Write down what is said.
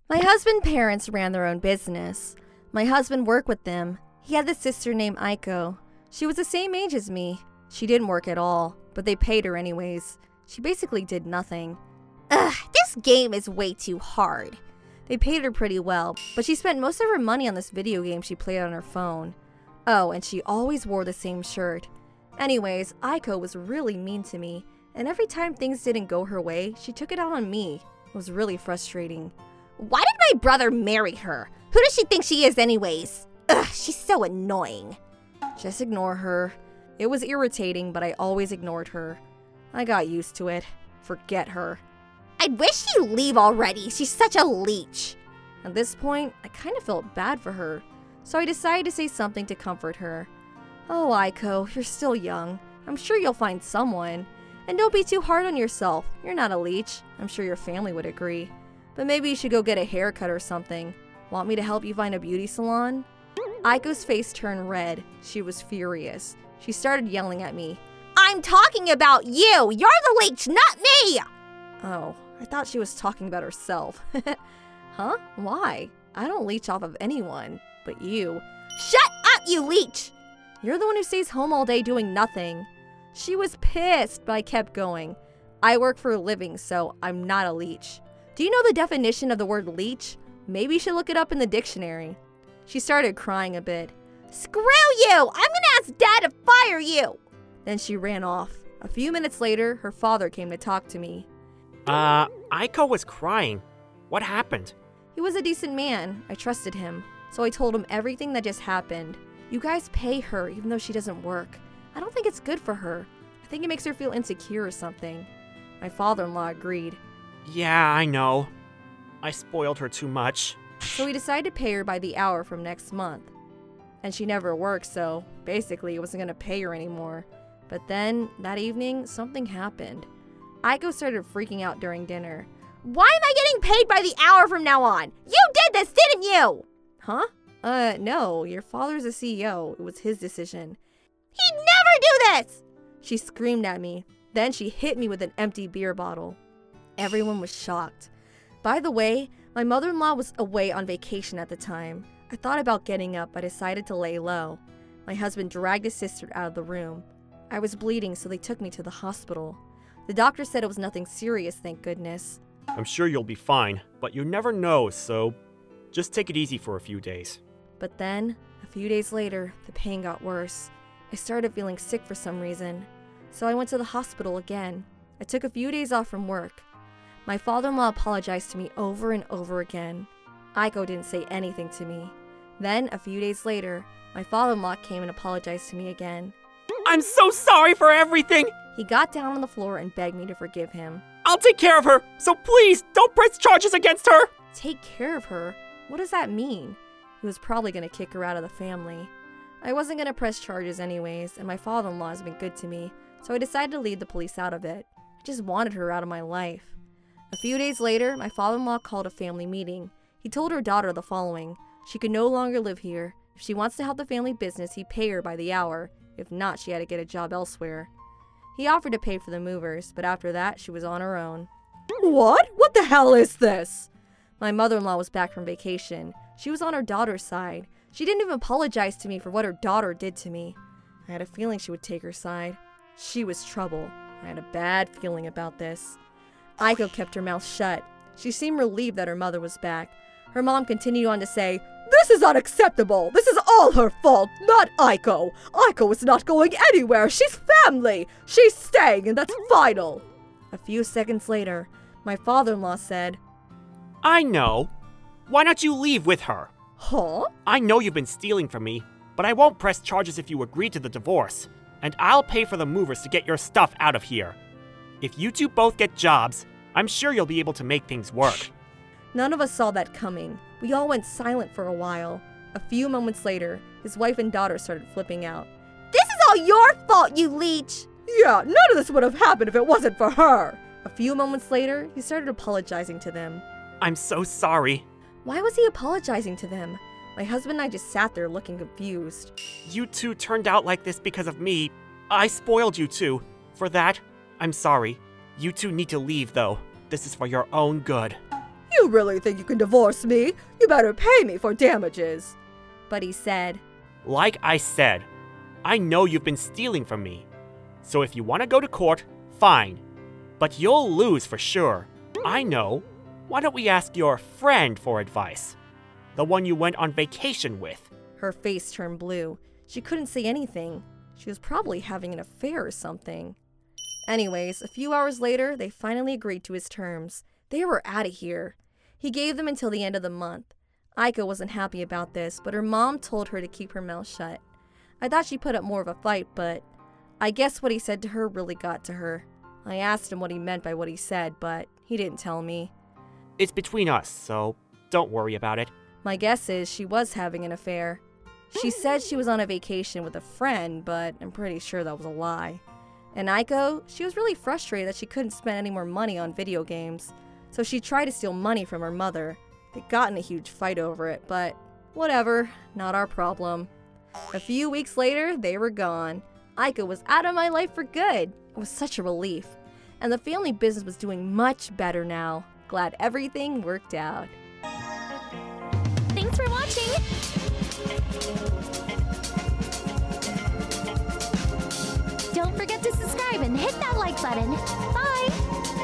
My husband's parents ran their own business. My husband worked with them. He had a sister named Aiko. She was the same age as me. She didn't work at all, but they paid her anyways. She basically did nothing. Ugh, this game is way too hard. They paid her pretty well, but she spent most of her money on this video game she played on her phone. Oh, and she always wore the same shirt. Anyways, Aiko was really mean to me, and every time things didn't go her way, she took it out on me. It was really frustrating. Why did my brother marry her? Who does she think she is anyways? Ugh, she's so annoying. Just ignore her. It was irritating, but I always ignored her. I got used to it. Forget her. I wish you'd leave already. She's such a leech. At this point, I kind of felt bad for her, so I decided to say something to comfort her. Oh, Aiko, you're still young. I'm sure you'll find someone. And don't be too hard on yourself. You're not a leech. I'm sure your family would agree. But maybe you should go get a haircut or something. Want me to help you find a beauty salon? Aiko's face turned red. She was furious. She started yelling at me. I'm talking about you! You're the leech, not me! Oh, I thought she was talking about herself. Huh? Why? I don't leech off of anyone, but you. Shut up, you leech! You're the one who stays home all day doing nothing. She was pissed, but I kept going. I work for a living, so I'm not a leech. Do you know the definition of the word leech? Maybe you should look it up in the dictionary. She started crying a bit. Screw you! I'm gonna ask Dad to fire you! Then she ran off. A few minutes later, her father came to talk to me. Aiko was crying. What happened? He was a decent man. I trusted him. So I told him everything that just happened. You guys pay her even though she doesn't work. I don't think it's good for her. I think it makes her feel insecure or something. My father-in-law agreed. Yeah, I know. I spoiled her too much. So we decided to pay her by the hour from next month. And she never worked, so basically I wasn't going to pay her anymore. But then, that evening, something happened. Aiko started freaking out during dinner. Why am I getting paid by the hour from now on? You did this, didn't you? Huh? No, your father's a CEO. It was his decision. He'd never do this! She screamed at me. Then she hit me with an empty beer bottle. Everyone was shocked. By the way, my mother-in-law was away on vacation at the time. I thought about getting up, but decided to lay low. My husband dragged his sister out of the room. I was bleeding, so they took me to the hospital. The doctor said it was nothing serious, thank goodness. I'm sure you'll be fine, but you never know, so just take it easy for a few days. But then, a few days later, the pain got worse. I started feeling sick for some reason, so I went to the hospital again. I took a few days off from work. My father-in-law apologized to me over and over again. Aiko didn't say anything to me. Then, a few days later, my father-in-law came and apologized to me again. I'm so sorry for everything! He got down on the floor and begged me to forgive him. I'll take care of her, so please don't press charges against her! Take care of her? What does that mean? He was probably going to kick her out of the family. I wasn't going to press charges anyways, and my father-in-law has been good to me, so I decided to leave the police out of it. I just wanted her out of my life. A few days later, my father-in-law called a family meeting. He told her daughter the following. She could no longer live here. If she wants to help the family business, he'd pay her by the hour. If not, she had to get a job elsewhere. He offered to pay for the movers, but after that, she was on her own. What? What the hell is this? My mother-in-law was back from vacation. She was on her daughter's side. She didn't even apologize to me for what her daughter did to me. I had a feeling she would take her side. She was trouble. I had a bad feeling about this. Aiko kept her mouth shut. She seemed relieved that her mother was back. Her mom continued on to say, This is unacceptable! This is all her fault, not Aiko! Aiko is not going anywhere! She's family! She's staying, and that's final! A few seconds later, my father-in-law said, I know. Why don't you leave with her? Huh? I know you've been stealing from me, but I won't press charges if you agree to the divorce. And I'll pay for the movers to get your stuff out of here. If you two both get jobs, I'm sure you'll be able to make things work. None of us saw that coming. We all went silent for a while. A few moments later, his wife and daughter started flipping out. This is all your fault, you leech! Yeah, none of this would have happened if it wasn't for her! A few moments later, he started apologizing to them. I'm so sorry. Why was he apologizing to them? My husband and I just sat there looking confused. You two turned out like this because of me. I spoiled you two. For that, I'm sorry. You two need to leave, though. This is for your own good. You you really think you can divorce me? You better pay me for damages. But he said, Like I said, I know you've been stealing from me. So if you want to go to court, fine. But you'll lose for sure. I know. Why don't we ask your friend for advice? The one you went on vacation with. Her face turned blue. She couldn't say anything. She was probably having an affair or something. Anyways, a few hours later, they finally agreed to his terms. They were out of here. He gave them until the end of the month. Aiko wasn't happy about this, but her mom told her to keep her mouth shut. I thought she put up more of a fight, but I guess what he said to her really got to her. I asked him what he meant by what he said, but he didn't tell me. It's between us, so don't worry about it. My guess is she was having an affair. She said she was on a vacation with a friend, but I'm pretty sure that was a lie. And Aiko, she was really frustrated that she couldn't spend any more money on video games, so she tried to steal money from her mother. They got in a huge fight over it, but whatever, not our problem. A few weeks later, they were gone. Aiko was out of my life for good. It was such a relief. And the family business was doing much better now. Glad everything worked out. Thanks for watching! Don't forget to subscribe and hit that like button. Bye!